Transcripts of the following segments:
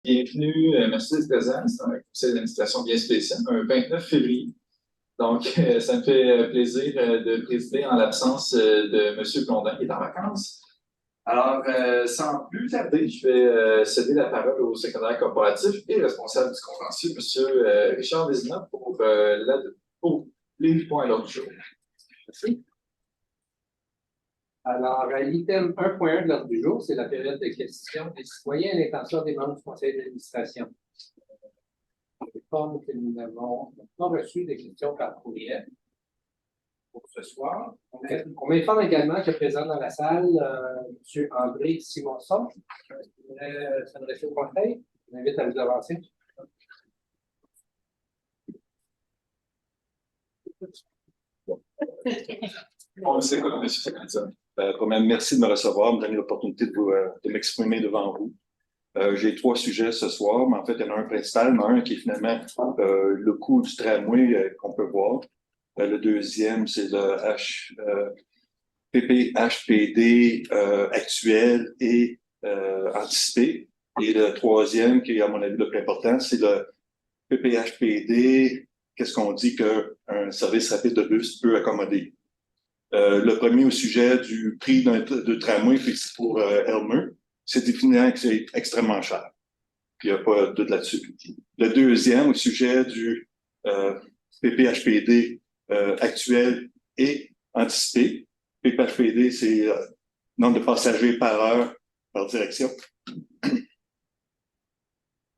Bienvenue, merci d'être présent. C'est un conseil d'administration bien spécial, un 29 février. Donc, ça me fait plaisir de présider en l'absence de M. Blondin qui est en vacances. Alors, sans plus tarder, je vais céder la parole au secrétaire corporatif et responsable du contentieux, M. Richard Vézina, pour les points à l'ordre du jour. Merci. Alors, l'item 1.1 de l'ordre du jour, c'est la période de questions des citoyens à l'intention des membres du conseil d'administration. Comme que nous n'avons pas reçu de questions par courriel pour ce soir. On m'informe également que présent dans la salle, M. André Simonson, qui voudrait s'adresser au conseil. Je vous invite à vous avancer. On le sait, M. Secrétaire. Quand même, merci de me recevoir, me donner l'opportunité de m'exprimer devant vous. J'ai 3 sujets ce soir, mais en fait, il y en a un principal, mais un qui est finalement le coût du tramway qu'on peut voir. Le deuxième, c'est le PPHPD actuel et anticipé. Et le troisième, qui est à mon avis le plus important, c'est le PPHPD, qu'est-ce qu'on dit qu'un service rapide de bus peut accommoder. Le premier au sujet du prix de tramway fixe pour Elmer, c'est définitivement que c'est extrêmement cher. Il n'y a pas de doute là-dessus. Le deuxième au sujet du PPHPD actuel et anticipé. PPHPD, c'est nombre de passagers par heure par direction.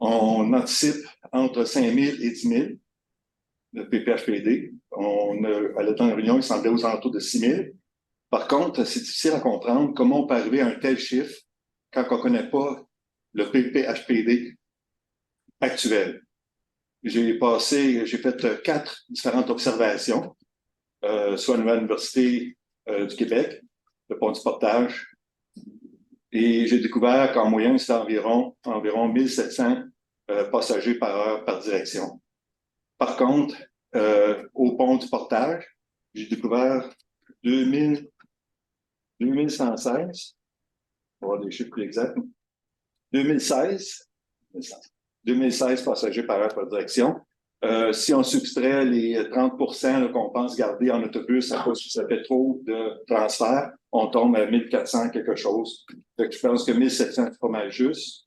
On anticipe entre 5 000 et 10 000. Le PPHPD. À la dernière réunion, il semblait aux alentours de 6 000. Par contre, c'est difficile à comprendre comment on peut arriver à un tel chiffre quand on ne connaît pas le PPHPD actuel. J'ai fait 4 différentes observations, soit à l'Université du Québec, le pont du Portage, et j'ai découvert qu'en moyenne, c'était environ 1700 passagers par heure par direction. Par contre, au pont du Portage, j'ai découvert 2116, on va voir les chiffres plus exacts, 2016 passagers par heure par direction. Si on subtrait les 30% qu'on pense garder en autobus à cause que ça fait trop de transferts, on tombe à 1400 quelque chose. Donc, je pense que 1700, c'est pas mal juste.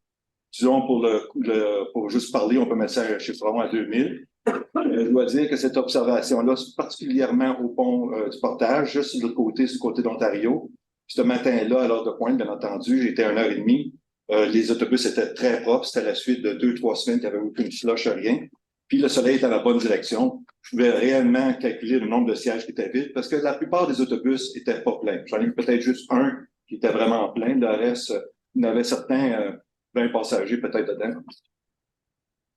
Disons, pour juste parler, on peut mettre ça à un chiffre rond à 2000. Je dois dire que cette observation-là, particulièrement au pont du Portage, juste sur l'autre côté, sur le côté d'Ontario, ce matin-là, à l'heure de pointe, bien entendu, j'étais à 1h30. Les autobus étaient très propres. C'était la suite de 2-3 semaines qu'il n'y avait aucune slush, rien. Puis le soleil était dans la bonne direction. Je pouvais réellement calculer le nombre de sièges qui étaient vides parce que la plupart des autobus étaient pas pleins. J'en ai eu peut-être juste un qui était vraiment plein. Le reste, il y en avait certains 20 passagers peut-être dedans.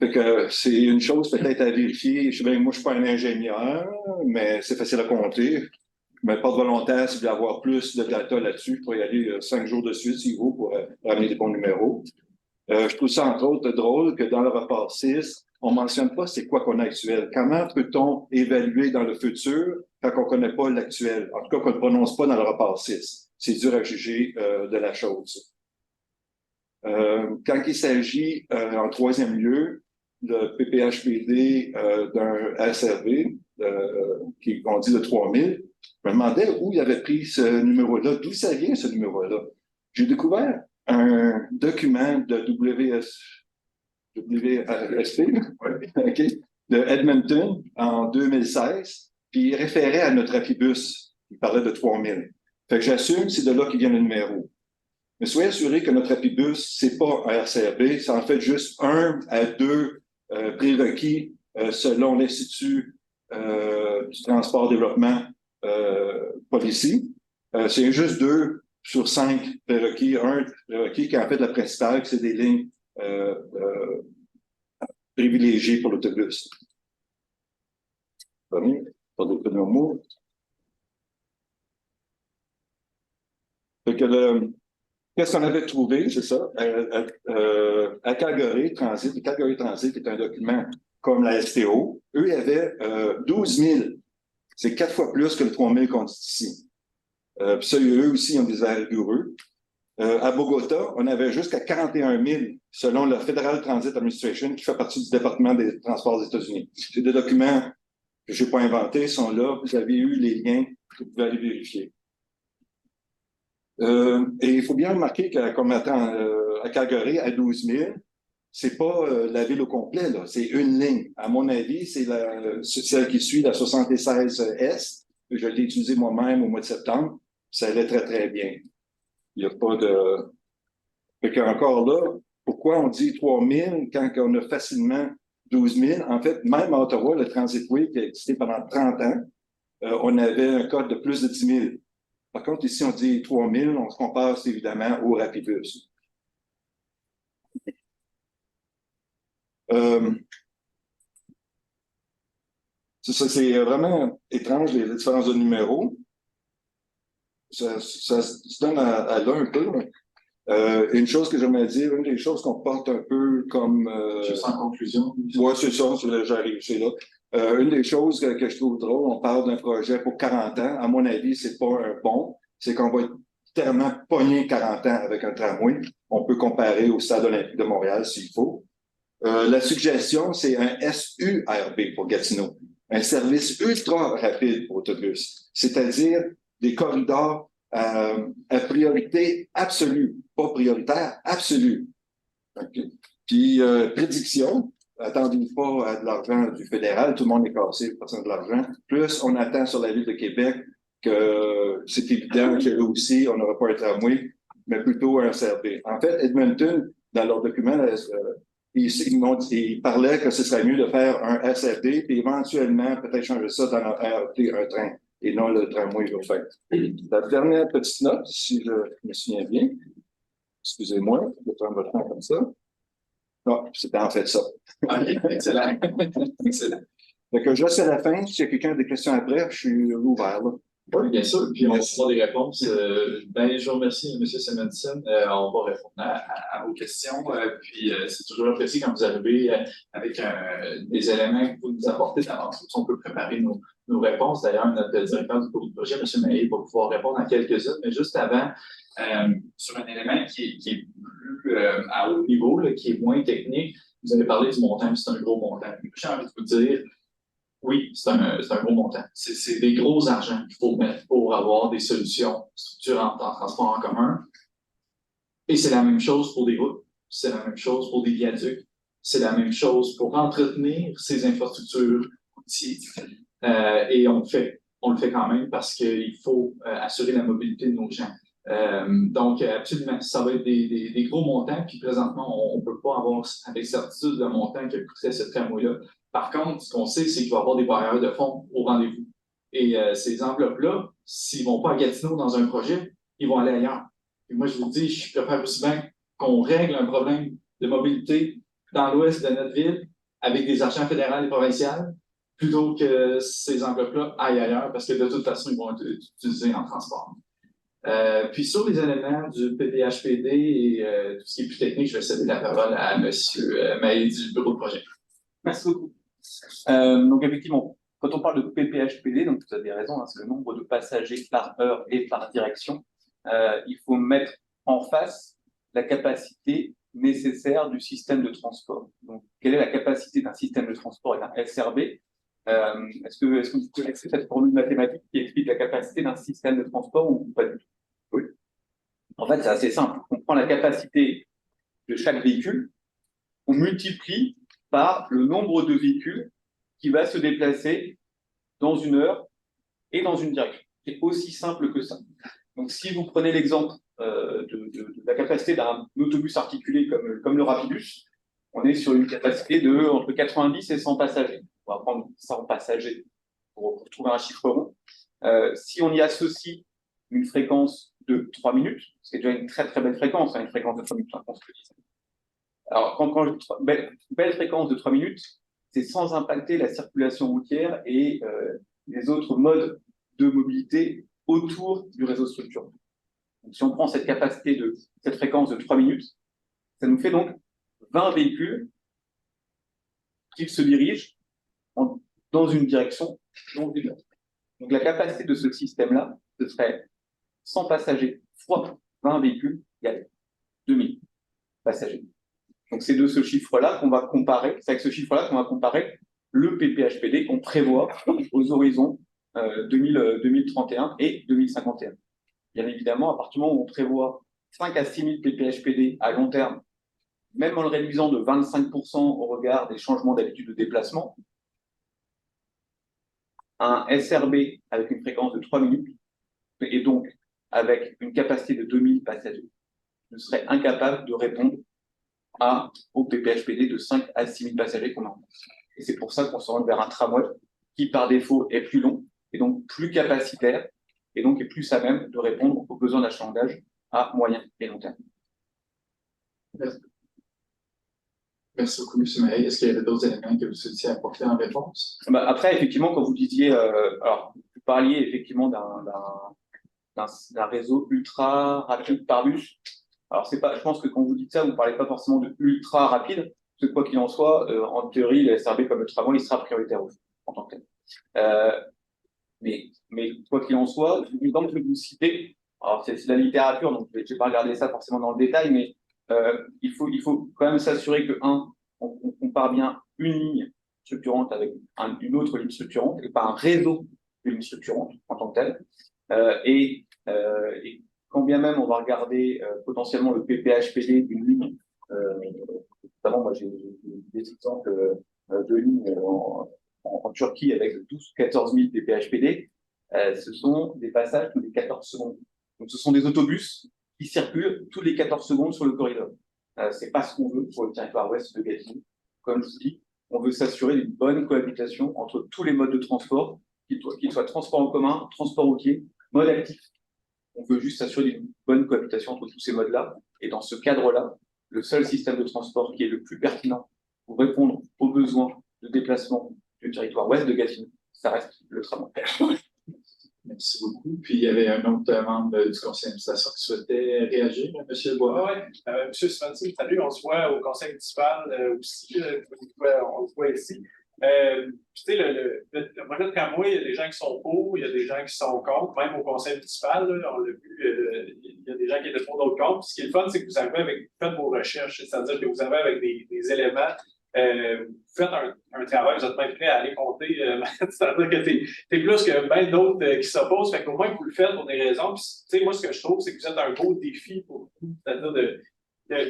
Fait que c'est une chose peut-être à vérifier. Moi, je suis pas un ingénieur, mais c'est facile à compter. Mais pas de volontaire, c'est d'avoir plus de data là-dessus. Je pourrais y aller 5 jours de suite s'il faut pour ramener des bons numéros. Je trouve ça, entre autres, drôle que dans le rapport 6, on mentionne pas c'est quoi qu'on a actuel. Comment peut-on évaluer dans le futur quand on connaît pas l'actuel? En tout cas, qu'on ne prononce pas dans le rapport 6. C'est dur à juger de la chose. Quand il s'agit, en troisième lieu, le PPHPD d'un SRV, qu'on dit de 3000, je me demandais où il avait pris ce numéro-là, d'où ça vient ce numéro-là. J'ai découvert un document de WSP okay, de Edmonton en 2016, puis il référait à notre Apibus. Il parlait de 3000. Fait que j'assume que c'est de là qu'il vient le numéro. Mais soyez assurés que notre Apibus, c'est pas un RCRB, c'est en fait juste 1 à 2 prérequis selon l'Institut du transport développement policy. C'est juste 2 sur 5 prérequis. Un prérequis qui est en fait la principale, c'est des lignes privilégiées pour l'autobus. Pas d'autres mots. Fait que qu'est-ce qu'on avait trouvé, c'est ça, à Calgary Transit, le Calgary Transit est un document comme la STO, eux, ils avaient 12 000. C'est 4 fois plus que le 3 000 qu'on dit ici. Puis ça, eux aussi, ils ont des arrêts rigoureux. À Bogota, on avait jusqu'à 41 000 selon le Federal Transit Administration qui fait partie du département des transports des États-Unis. C'est des documents que je n'ai pas inventés, sont là. Vous avez eu les liens, vous pouvez aller vérifier. Et il faut bien remarquer qu'à Calgary, à 12 000, c'est pas la ville au complet, là. C'est une ligne. À mon avis, c'est celle qui suit la 76S. Je l'ai utilisée moi-même au mois de septembre. Ça allait très, très bien. Il n'y a pas de... Fait qu'encore là, pourquoi on dit 3 000 quand on a facilement 12 000? En fait, même à Ottawa, le Transitway qui a existé pendant 30 ans, on avait un code de plus de 10 000. Par contre, ici, on dit 3 000, on se compare évidemment au Rapidbus. C'est vraiment étrange, les différences de numéros. Ça se donne à là un peu. Une chose que j'aimerais dire, une des choses qu'on porte un peu comme... Juste en conclusion. Oui, c'est ça, j'arrive, c'est là. Une des choses que je trouve drôle, on parle d'un projet pour 40 ans. À mon avis, c'est pas un bon. C'est qu'on va être littéralement pogné 40 ans avec un tramway. On peut comparer au Stade olympique de Montréal s'il faut. La suggestion, c'est un SURB pour Gatineau. Un service ultra rapide pour autobus. C'est-à-dire des corridors à priorité absolue, pas prioritaire, absolue. Okay. Puis, prédiction, attendez pas à de l'argent du fédéral, tout le monde est cassé pour de l'argent. Plus on attend sur la ville de Québec que c'est évident que là aussi, on n'aura pas un tramway, mais plutôt un SRB. En fait, Edmonton, dans leur document, ils parlaient que ce serait mieux de faire un SRD, puis éventuellement, peut-être changer ça dans un train, et non le tramway au fait. La dernière petite note, si je me souviens bien, excusez-moi, je vais prendre votre temps comme ça. Non, c'était en fait ça. OK, excellent. Excellent. Donc, je laisse à la fin. S'il y a quelqu'un a des questions après, je suis ouvert. Là. Oui, bien sûr. Puis on va avoir des réponses. Je vous remercie, M. Simonson. On va répondre à vos questions. Puis c'est toujours apprécié quand vous arrivez avec des éléments que vous nous apportez d'avance. On peut préparer nos réponses. D'ailleurs, notre directeur du projet, M. Maillet, va pouvoir répondre à quelques-unes. Mais juste avant, sur un élément qui est plus à haut niveau, là, qui est moins technique, vous avez parlé du montant, c'est un gros montant. J'ai envie de vous dire, oui, c'est un gros montant. C'est des gros argents qu'il faut mettre pour avoir des solutions structurantes en transport en commun. Et c'est la même chose pour des routes, c'est la même chose pour des viaducs, c'est la même chose pour entretenir ces infrastructures routières. Et on le fait quand même parce qu'il faut assurer la mobilité de nos gens. Donc, absolument, ça va être des gros montants, puis présentement, on ne peut pas avoir avec certitude le montant que coûterait ce tramway-là. Par contre, ce qu'on sait, c'est qu'il va y avoir des bailleurs de fonds au rendez-vous. Et ces enveloppes-là, s'ils ne vont pas à Gatineau dans un projet, ils vont aller ailleurs. Et moi, je vous dis, je préfère aussi bien qu'on règle un problème de mobilité dans l'ouest de notre ville avec des argents fédéraux et provinciaux plutôt que ces enveloppes-là aillent ailleurs, parce que de toute façon, ils vont être utilisés en transport. Puis sur les éléments du PPHPD et tout ce qui est plus technique, je vais céder la parole à M. Maillet du bureau de projet. Merci beaucoup. Donc effectivement, quand on parle de PPHPD, donc vous avez raison, hein, c'est le nombre de passagers par heure et par direction. Il faut mettre en face la capacité nécessaire du système de transport. Donc, quelle est la capacité d'un système de transport et d'un SRB? Est-ce que vous connaissez cette formule mathématique qui explique la capacité d'un système de transport ou pas du tout? Oui. En fait, c'est assez simple. On prend la capacité de chaque véhicule, on multiplie par le nombre de véhicules qui va se déplacer dans une heure et dans une direction. C'est aussi simple que ça. Donc, si vous prenez l'exemple de la capacité d'un autobus articulé comme le Rapidbus, on est sur une capacité de entre 90 et 100 passagers. On va prendre 100 passagers pour trouver un chiffre rond. Si on y associe une fréquence de 3 minutes, c'est déjà une très très belle fréquence, hein, une fréquence de 3 minutes, hein, alors, quand je dis belle fréquence de 3 minutes, c'est sans impacter la circulation routière et les autres modes de mobilité autour du réseau structurant. Donc, si on prend cette fréquence de 3 minutes, ça nous fait donc 20 véhicules qui se dirigent dans une direction, dans une autre. Donc, la capacité de ce système-là, ce serait 100 passagers fois 20 véhicules il y a 2000 passagers. Donc, c'est de ce chiffre-là qu'on va comparer, c'est avec ce chiffre-là qu'on va comparer le PPHPD qu'on prévoit aux horizons 2031 et 2051. Bien évidemment, à partir du moment où on prévoit 5 à 6 000 PPHPD à long terme, même en le réduisant de 25% au regard des changements d'habitude de déplacement, un SRB avec une fréquence de 3 minutes, et donc avec une capacité de 2000 passagers, ne serait incapable de répondre au PPHPD de 5 à 6 000 passagers qu'on a. Et c'est pour ça qu'on se rend vers un tramway qui, par défaut, est plus long, et donc plus capacitaire, et donc est plus à même de répondre aux besoins d'achalandage à moyen et long terme. Merci beaucoup, M. Maillet. Est-ce qu'il y avait d'autres éléments que vous souhaitiez apporter en réponse? Après, effectivement, quand vous disiez, alors, vous parliez effectivement d'un réseau ultra rapide par bus. Alors, c'est pas, je pense que quand vous dites ça, vous ne parlez pas forcément de ultra rapide, parce que quoi qu'il en soit, en théorie, le SRB comme le tramway, il sera prioritaire en tant que tel. Mais quoi qu'il en soit, l'exemple que vous citez, alors c'est de la littérature, donc je ne vais pas regarder ça forcément dans le détail, mais il faut quand même s'assurer que, on compare bien une ligne structurante avec une autre ligne structurante, et pas un réseau de lignes structurantes en tant que tel. Et quand bien même on va regarder potentiellement le PPHPD d'une ligne, notamment moi j'ai des exemples de lignes en Turquie avec 12 ou 14 000 PPHPD, ce sont des passages tous les 14 secondes. Donc ce sont des autobus qui circulent tous les 14 secondes sur le corridor. C'est pas ce qu'on veut pour le territoire ouest de Gatineau. Comme je vous dis, on veut s'assurer d'une bonne cohabitation entre tous les modes de transport, qu'ils soient transport en commun, transport routier, mode actif. On veut juste s'assurer d'une bonne cohabitation entre tous ces modes-là. Et dans ce cadre-là, le seul système de transport qui est le plus pertinent pour répondre aux besoins de déplacement du territoire ouest de Gatineau, ça reste le tramway. Merci beaucoup. Puis, il y avait un autre membre du conseil d'administration qui souhaitait réagir, M. Bois. Oui, M. Svensson, salut, on se voit au conseil municipal aussi, on se voit ici. Tu sais, le projet de tramway, il y a des gens qui sont pour, il y a des gens qui sont contre, même au conseil municipal, là, on l'a vu, il y a des gens qui étaient pour, d'autres contre. Puis ce qui est le fun, c'est que vous arrivez avec, faites vos recherches, c'est-à-dire que vous arrivez avec des éléments. Vous faites un travail, vous êtes même prêt à aller compter, c'est-à-dire que t'es plus que bien d'autres qui s'opposent, fait qu'au moins vous le faites pour des raisons. Puis, moi, ce que je trouve, c'est que vous êtes un beau défi pour vous, c'est-à-dire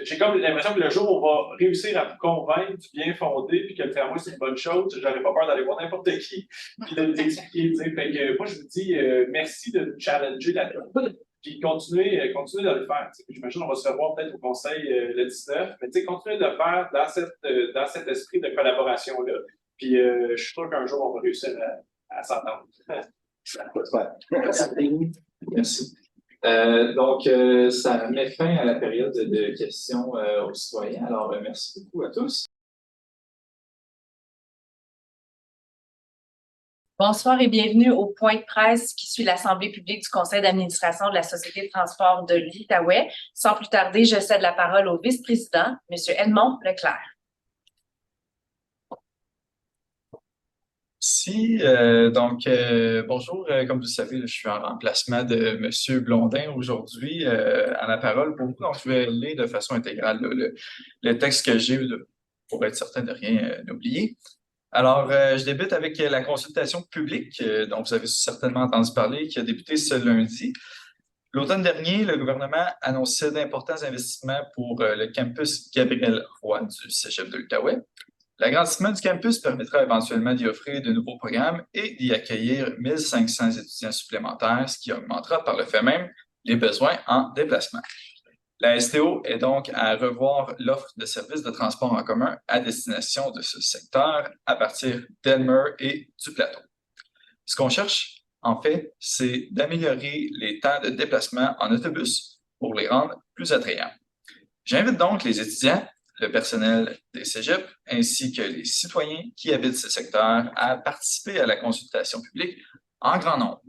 j'ai comme l'impression que le jour où on va réussir à vous convaincre du bien fondé, puis que le tramway, c'est une bonne chose, j'aurais pas peur d'aller voir n'importe qui, puis de vous expliquer, fait que moi, je vous dis merci de nous challenger là-dedans. Puis continuez de le faire. J'imagine qu'on va se revoir peut-être au conseil le 19, mais continuez de le faire dans cet esprit de collaboration-là. Puis je suis sûr qu'un jour, on va réussir à s'entendre. Merci. Donc, ça met fin à la période de questions aux citoyens. Alors, merci beaucoup à tous. Bonsoir et bienvenue au point de presse qui suit l'Assemblée publique du Conseil d'administration de la Société de transport de l'Outaouais. Sans plus tarder, je cède la parole au vice-président, M. Edmond Leclerc. Si, bonjour, comme vous le savez, je suis en remplacement de M. Blondin aujourd'hui à la parole pour vous. Donc, je vais lire de façon intégrale le texte que j'ai pour être certain de rien oublier. Alors, je débute avec la consultation publique, dont vous avez certainement entendu parler, qui a débuté ce lundi. L'automne dernier, le gouvernement annonçait d'importants investissements pour le campus Gabriel Roy du Cégep de l'Outaouais. L'agrandissement du campus permettra éventuellement d'y offrir de nouveaux programmes et d'y accueillir 1500 étudiants supplémentaires, ce qui augmentera par le fait même les besoins en déplacement. La STO est donc à revoir l'offre de services de transport en commun à destination de ce secteur à partir d'Elmer et du plateau. Ce qu'on cherche, en fait, c'est d'améliorer les temps de déplacement en autobus pour les rendre plus attrayants. J'invite donc les étudiants, le personnel des cégeps, ainsi que les citoyens qui habitent ce secteur à participer à la consultation publique en grand nombre.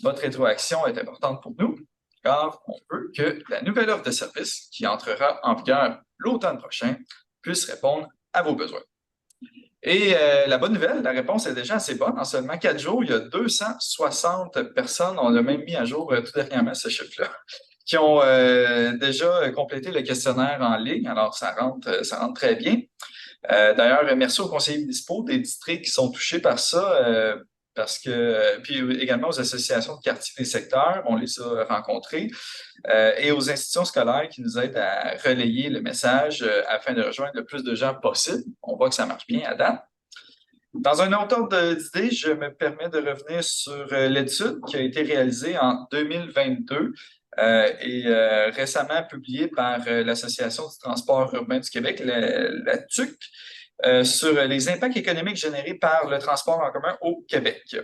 Votre rétroaction est importante pour nous, car on veut que la nouvelle offre de service qui entrera en vigueur l'automne prochain puisse répondre à vos besoins. Et la bonne nouvelle, la réponse est déjà assez bonne. En seulement 4 jours, il y a 260 personnes. On a même mis à jour tout dernièrement ce chiffre-là. qui ont déjà complété le questionnaire en ligne. Alors, ça rentre très bien. D'ailleurs, merci aux conseillers municipaux des districts qui sont touchés par ça, parce que, puis également aux associations de quartiers des secteurs, on les a rencontrés, et aux institutions scolaires qui nous aident à relayer le message afin de rejoindre le plus de gens possible. On voit que ça marche bien à date. Dans un autre ordre d'idée, je me permets de revenir sur l'étude qui a été réalisée en 2022 et récemment publiée par l'Association du transport urbain du Québec, la TUC, sur les impacts économiques générés par le transport en commun au Québec.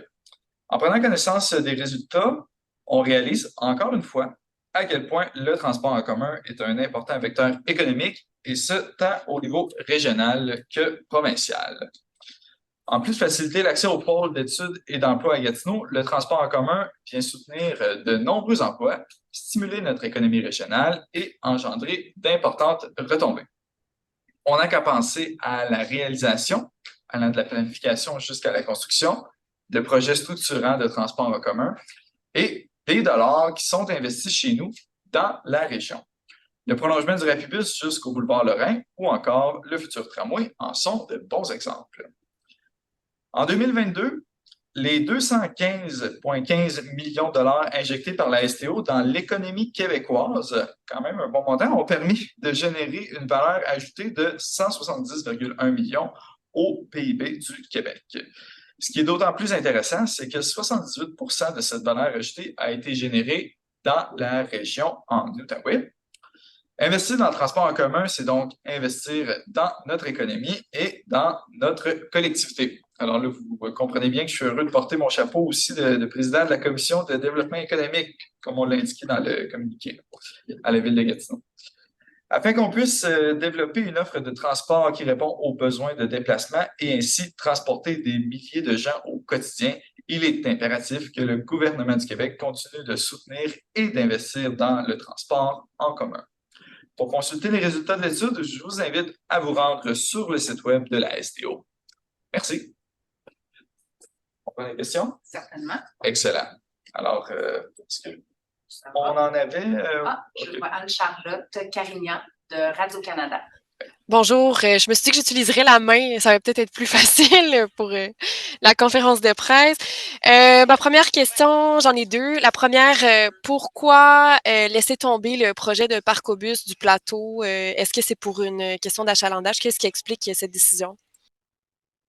En prenant connaissance des résultats, on réalise encore une fois à quel point le transport en commun est un important vecteur économique, et ce, tant au niveau régional que provincial. En plus de faciliter l'accès aux pôles d'études et d'emploi à Gatineau, le transport en commun vient soutenir de nombreux emplois, stimuler notre économie régionale et engendrer d'importantes retombées. On n'a qu'à penser à la réalisation, allant de la planification jusqu'à la construction, de projets structurants de transport en commun et des dollars qui sont investis chez nous dans la région. Le prolongement du Rapibus jusqu'au boulevard Lorrain ou encore le futur tramway en sont de bons exemples. En 2022, les 215,15 millions de dollars injectés par la STO dans l'économie québécoise, quand même un bon montant, ont permis de générer une valeur ajoutée de 170,1 millions au PIB du Québec. Ce qui est d'autant plus intéressant, c'est que 78% de cette valeur ajoutée a été générée dans la région en Outaouais. Investir dans le transport en commun, c'est donc investir dans notre économie et dans notre collectivité. Alors là, vous comprenez bien que je suis heureux de porter mon chapeau aussi de président de la Commission de développement économique, comme on l'a indiqué dans le communiqué à la Ville de Gatineau. Afin qu'on puisse développer une offre de transport qui répond aux besoins de déplacement et ainsi transporter des milliers de gens au quotidien, il est impératif que le gouvernement du Québec continue de soutenir et d'investir dans le transport en commun. Pour consulter les résultats de l'étude, je vous invite à vous rendre sur le site web de la STO. Merci. On prend les questions? Certainement. Excellent. Alors, on en avait... Je vois Anne-Charlotte Carignan de Radio-Canada. Bonjour, je me suis dit que j'utiliserais la main, ça va peut-être être plus facile pour la conférence de presse. Ma première question, j'en ai deux. La première, pourquoi laisser tomber le projet de Parcobus du plateau? Est-ce que c'est pour une question d'achalandage? Qu'est-ce qui explique cette décision?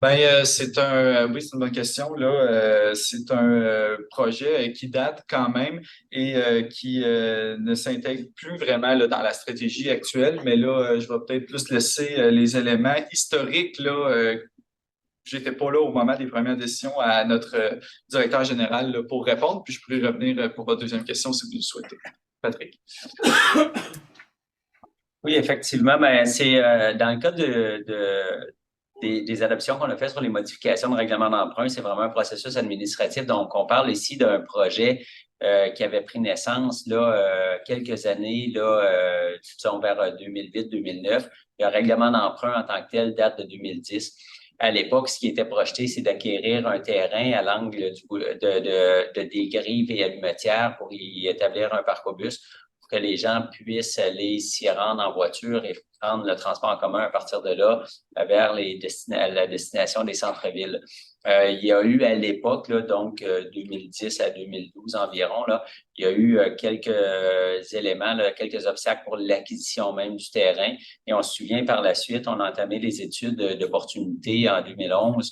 Ben, c'est une bonne question, là. C'est un projet qui date quand même et qui ne s'intègre plus vraiment là, dans la stratégie actuelle, mais là, je vais peut-être plus laisser les éléments historiques, là. J'étais pas là au moment des premières décisions à notre directeur général là, pour répondre, puis je pourrais revenir pour votre deuxième question si vous le souhaitez. Patrick. Oui, effectivement, ben, c'est dans le cas des adoptions qu'on a fait sur les modifications de règlement d'emprunt, c'est vraiment un processus administratif. Donc, on parle ici d'un projet qui avait pris naissance là quelques années, là, disons vers 2008-2009. Le règlement d'emprunt en tant que tel date de 2010. À l'époque, ce qui était projeté, c'est d'acquérir un terrain à l'angle des grives et allumetières pour y établir un parcobus, pour que les gens puissent aller s'y rendre en voiture et prendre le transport en commun à partir de là vers la destination des centres-villes. Il y a eu à l'époque, là, donc 2010 à 2012 environ, là, il y a eu quelques éléments, là, quelques obstacles pour l'acquisition même du terrain. Et on se souvient par la suite, on a entamé les études d'opportunité en 2011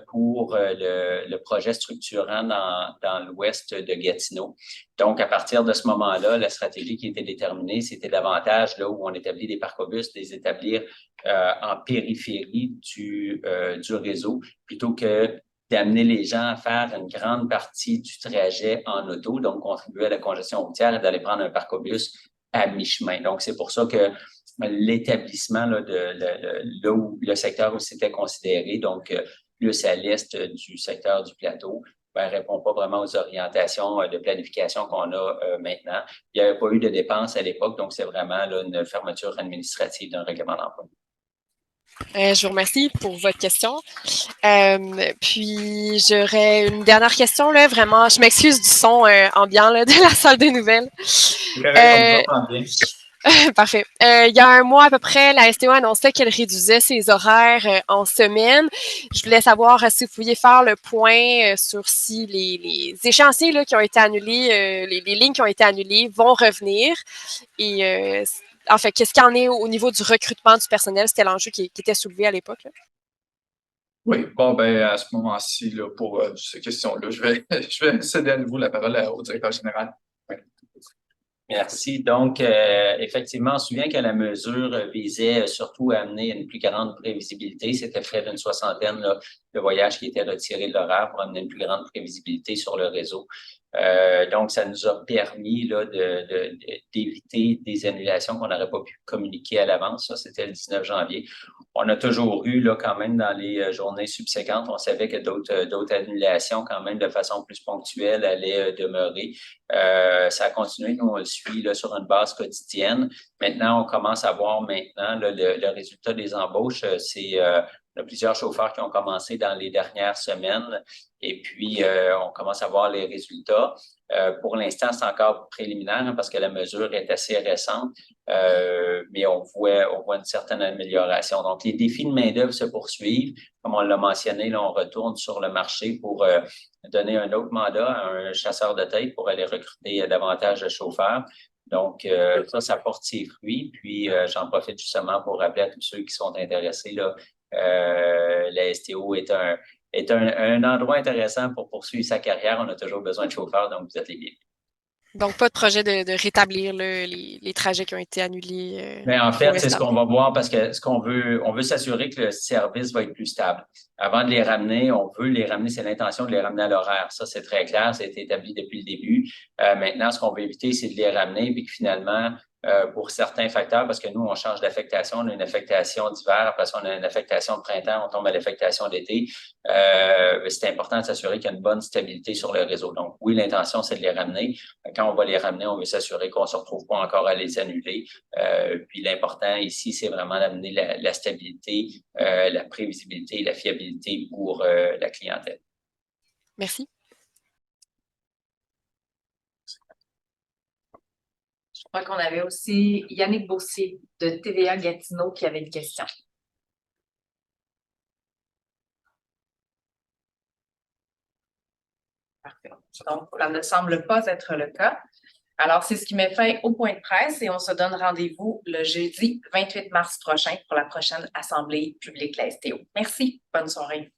pour le projet structurant dans l'ouest de Gatineau. Donc, à partir de ce moment-là, la stratégie qui était déterminée, c'était davantage là où on établit des parcobus, de les établir en périphérie du réseau, plutôt que d'amener les gens à faire une grande partie du trajet en auto, donc contribuer à la congestion routière et d'aller prendre un parcobus à mi-chemin. Donc, c'est pour ça que l'établissement là où le secteur où c'était considéré, donc plus à l'est du secteur du plateau, ben, répond pas vraiment aux orientations de planification qu'on a maintenant. Il n'y avait pas eu de dépenses à l'époque, donc c'est vraiment là, une fermeture administrative d'un règlement d'emprunt. Je vous remercie pour votre question. Puis, j'aurais une dernière question, là, vraiment. Je m'excuse du son ambiant là, de la salle des nouvelles. C'est correct, on vous entend bien. Parfait. Il y a un mois à peu près, la STO annonçait qu'elle réduisait ses horaires en semaine. Je voulais savoir si vous pouviez faire le point sur si les échéanciers là, qui ont été annulés, les lignes qui ont été annulées vont revenir. Et en fait, qu'est-ce qu'il y en est au niveau du recrutement du personnel? C'était l'enjeu qui était soulevé à l'époque. Oui, bon, ben, à ce moment-ci, là, pour ces questions-là, je vais céder à nouveau la parole au directeur général. Oui. Merci. Donc, effectivement, on se souvient que la mesure visait surtout à amener une plus grande prévisibilité. C'était près d'une soixantaine là, de voyages qui étaient retirés de l'horaire pour amener une plus grande prévisibilité sur le réseau. Donc, ça nous a permis là, d'éviter des annulations qu'on n'aurait pas pu communiquer à l'avance. Ça, c'était le 19 janvier. On a toujours eu, là, quand même, dans les journées subséquentes, on savait que d'autres annulations, quand même, de façon plus ponctuelle, allaient demeurer. Ça a continué, nous, on le suit là, sur une base quotidienne. Maintenant, on commence à voir maintenant là, le résultat des embauches. C'est on a plusieurs chauffeurs qui ont commencé dans les dernières semaines et puis on commence à voir les résultats. Pour l'instant, c'est encore préliminaire hein, parce que la mesure est assez récente, mais on voit une certaine amélioration. Donc, les défis de main-d'œuvre se poursuivent. Comme on l'a mentionné, là, on retourne sur le marché pour donner un autre mandat à un chasseur de tête pour aller recruter davantage de chauffeurs. Donc, ça porte ses fruits. Puis, j'en profite justement pour rappeler à tous ceux qui sont intéressés, là, la STO est un endroit intéressant pour poursuivre sa carrière. On a toujours besoin de chauffeurs, donc vous êtes les bienvenus. Donc, pas de projet de rétablir là, les trajets qui ont été annulés. Mais en fait, c'est ce qu'on va voir parce que on veut s'assurer que le service va être plus stable. Avant de les ramener, on veut les ramener, c'est l'intention de les ramener à l'horaire. Ça, c'est très clair, ça a été établi depuis le début. Maintenant, ce qu'on veut éviter, c'est de les ramener puis que finalement, pour certains facteurs, parce que nous, on change d'affectation, on a une affectation d'hiver, après ça, on a une affectation de printemps, on tombe à l'affectation d'été. C'est important de s'assurer qu'il y a une bonne stabilité sur le réseau. Donc, oui, l'intention, c'est de les ramener. Quand on va les ramener, on veut s'assurer qu'on ne se retrouve pas encore à les annuler. Puis l'important ici, c'est vraiment d'amener la stabilité, la prévisibilité et la fiabilité pour la clientèle. Merci. Je crois qu'on avait aussi Yannick Boursier de TVA Gatineau qui avait une question. Parfait. Donc, ça ne semble pas être le cas. Alors, c'est ce qui met fin au point de presse et on se donne rendez-vous le jeudi 28 mars prochain pour la prochaine Assemblée publique de la STO. Merci. Bonne soirée.